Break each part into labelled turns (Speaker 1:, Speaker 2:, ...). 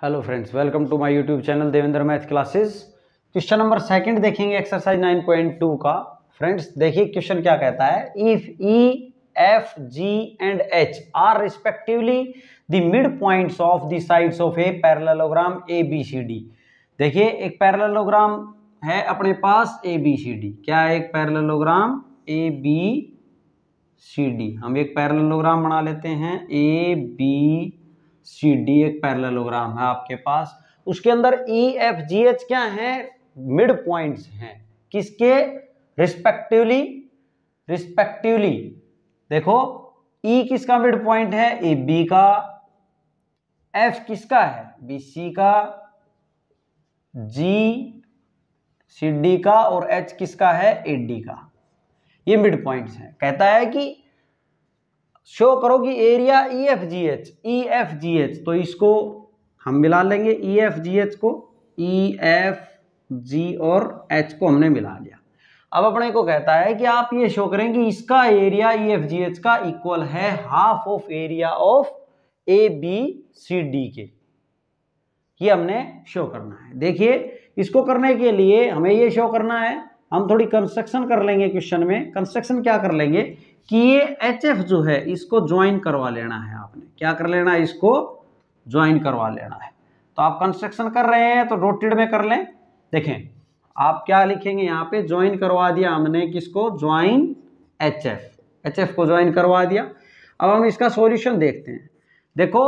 Speaker 1: Hello friends, welcome to my YouTube channel Devendra math classes. Question number second देखेंगे exercise 9.2 का। Friends देखिए question क्या कहता है। If E F G and H are respectively the mid points of the sides of a parallelogram A B C D. देखिए एक parallelogram है अपने पास ए बी सी डी। क्या है? एक parallelogram A B C D. हम एक पैरेललोग्राम बना लेते हैं ए बी सी डी। एक पैरेललोग्राम है आपके पास, उसके अंदर ई एफ जी एच क्या है? मिड पॉइंट्स हैं। किसके? रिस्पेक्टिवली देखो ई किसका मिड पॉइंट है? ए बी का। एफ किसका है? बी सी का। जी सी डी का। और एच किसका है? ए डी का। ये मिड पॉइंट्स हैं। कहता है कि शो करो कि area E F G H. तो इसको हम मिला लेंगे, ई एफ जी एच को। ई एफ जी और एच को हमने मिला लिया। अब अपने को कहता है कि आप ये शो करें कि इसका area E F G H का इक्वल है half of area of A B C D के। ये हमने शो करना है। देखिए इसको करने के लिए हमें ये शो करना है। हम थोड़ी कंस्ट्रक्शन कर लेंगे क्वेश्चन में। कंस्ट्रक्शन क्या कर लेंगे कि ये एच एफ जो है इसको ज्वाइन करवा लेना है। आपने क्या कर लेना है? इसको ज्वाइन करवा लेना है। तो आप कंस्ट्रक्शन कर रहे हैं तो डॉटेड में कर लें। देखें आप क्या लिखेंगे यहाँ पे? ज्वाइन करवा दिया हमने। किसको? ज्वाइन एच एफ को ज्वाइन करवा दिया। अब हम इसका सॉल्यूशन देखते हैं। देखो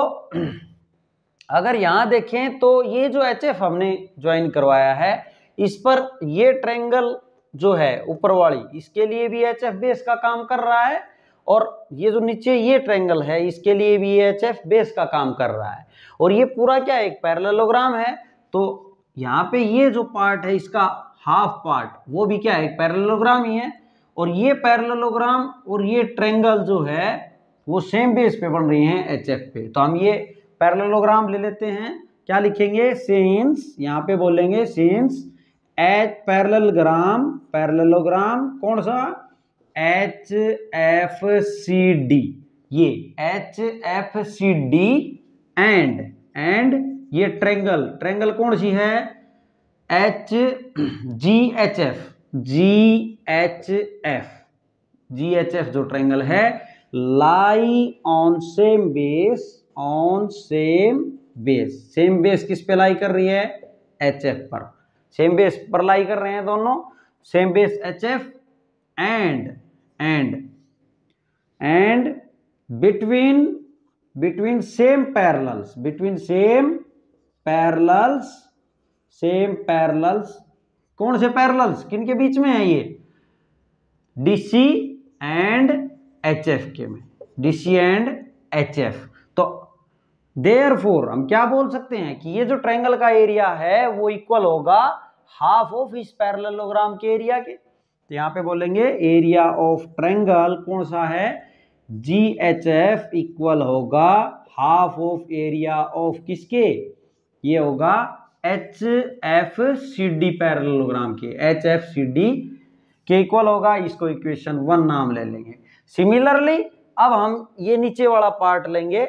Speaker 1: अगर यहाँ देखें तो ये जो एच एफ हमने ज्वाइन करवाया है इस पर ये ट्रायंगल जो है ऊपर वाली, इसके लिए भी एच एफ बेस का काम कर रहा है। और ये जो नीचे ये ट्रायंगल है इसके लिए भी एच एफ बेस का काम कर रहा है। और ये पूरा क्या एक पैरेललोग्राम है। तो यहाँ पे ये जो पार्ट है इसका हाफ पार्ट वो भी क्या है? एक पैरेललोग्राम ही है। और ये पैरेललोग्राम और ये ट्रायंगल जो है वो सेम बेस पे बन रही हैं एच एफ पे। तो हम ये पैरेललोग्राम ले लेते हैं। क्या लिखेंगे? सिंस, यहाँ पे बोलेंगे सिंस एच पैरेललोग्राम कौन सा? H F C D. ये H F C D and ये ट्रायंगल कौन सी है? एच जी एच एफ जो ट्रायंगल है लाई ऑन सेम बेस किस पे लाई कर रही है? एच एफ पर। सेम बेस पर लाई कर रहे हैं दोनों। Same base H F and between same parallels. कौन से पैरेलल्स? किन के बीच में है ये? डीसी एंड एच एफ के में। DC and H F. तो देयरफॉर हम क्या बोल सकते हैं कि ये जो ट्रायंगल का एरिया है वो इक्वल होगा हाफ ऑफ इस पैरेललोग्राम के एरिया के। तो यहाँ पे बोलेंगे एरिया ऑफ ट्रायंगल कौन सा है? जी एच एफ इक्वल होगा हाफ ऑफ एरिया ऑफ किसके? ये होगा H F C D parallelogram के। एच एफ सी डी के इक्वल होगा। इसको इक्वेशन 1 नाम ले लेंगे। सिमिलरली अब हम ये नीचे वाला पार्ट लेंगे।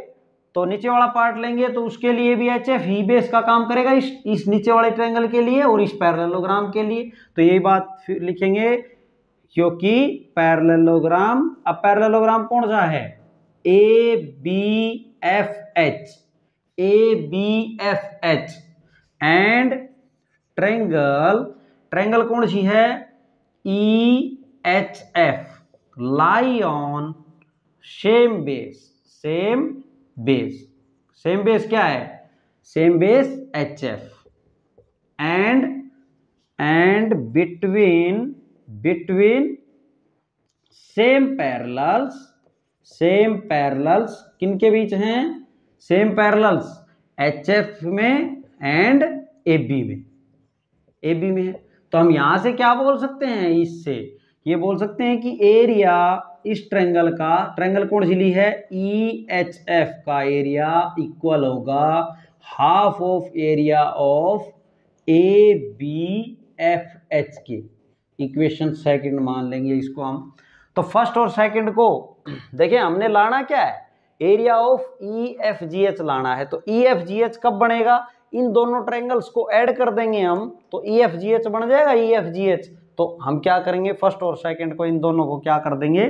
Speaker 1: तो नीचे वाला पार्ट लेंगे तो उसके लिए भी एच एफ ही बेस का काम करेगा इस नीचे वाले ट्रायंगल के लिए और इस पैरेललोग्राम के लिए। तो यही बात फिर लिखेंगे क्योंकि पैरेललोग्राम, अब पैरेललोग्राम कौन सा है? A B F H and triangle कौन सी है? E H F lie on same base क्या है? Same base H F and between same parallels किन के बीच हैं? सेम पैरेलल्स एच एफ में एंड ए बी में है। तो हम यहां से क्या बोल सकते हैं? इससे ये बोल सकते हैं कि एरिया इस ट्रायंगल कौन सी ली है? ई एच एफ का एरिया इक्वल होगा half of area of A B F H के। इक्वेशन सेकंड मान लेंगे इसको हम। तो फर्स्ट और सेकंड को देखिए हमने लाना क्या है? Area of E F G H लाना है। तो ई एफ जी एच कब बनेगा? इन दोनों ट्रायंगल्स को ऐड कर देंगे हम तो EFGH बन जाएगा EFGH। तो हम क्या करेंगे, फर्स्ट और सेकंड को इन दोनों को क्या कर देंगे,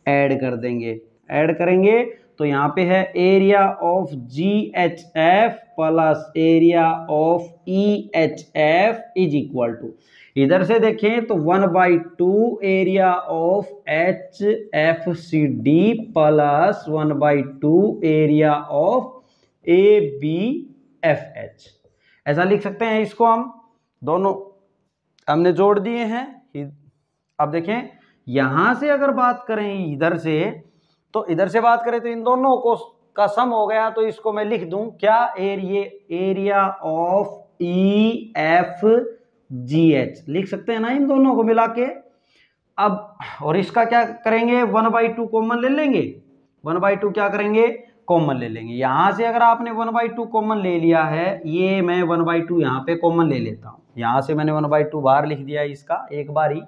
Speaker 1: ऐड कर देंगे। ऐड करेंगे तो यहाँ पे है area of GHF plus area of EHF is equal to, इधर से देखें तो 1/2 area of HFCD plus 1/2 area of ABFH, ऐसा लिख सकते हैं इसको। हम दोनों हमने जोड़ दिए हैं। अब देखें यहां से अगर बात करें इधर से, तो इधर से बात करें तो इन दोनों को का सम हो गया, तो इसको मैं लिख दूं क्या, एरिया ऑफ EFGH लिख सकते हैं ना इन दोनों को मिला के। अब और इसका क्या करेंगे, 1/2 कॉमन ले लेंगे, 1/2 क्या करेंगे, कॉमन ले लेंगे। यहां से अगर आपने 1/2 कॉमन ले लिया है, ये मैं 1/2 यहाँ पे कॉमन ले लेता हूँ, यहां से मैंने 1/2 बाहर लिख दिया इसका एक बार ही।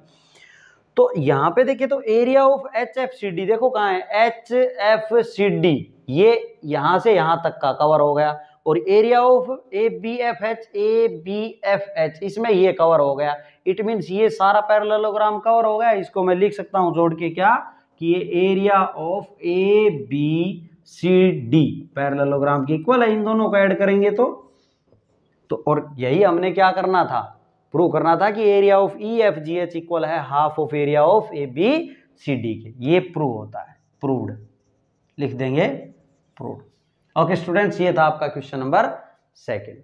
Speaker 1: तो यहाँ पे देखिए तो एरिया ऑफ HFCD देखो कहाँ है, HFCD ये यहां से यहां तक का कवर हो गया, और एरिया ऑफ ABFH इसमें ये कवर हो गया। इट मीन्स ये सारा पैरेललोग्राम कवर हो गया। इसको मैं लिख सकता हूं जोड़ के क्या, कि ये एरिया ऑफ ABCD पैरेललोग्राम की इक्वल है। इन दोनों को ऐड करेंगे तो और यही हमने क्या करना था, प्रूव करना था कि एरिया ऑफ EFGH इक्वल है half of area of ABCD के। ये प्रूव होता है, प्रूव्ड लिख देंगे, प्रूव्ड। ओके स्टूडेंट्स, ये था आपका क्वेश्चन नंबर 2।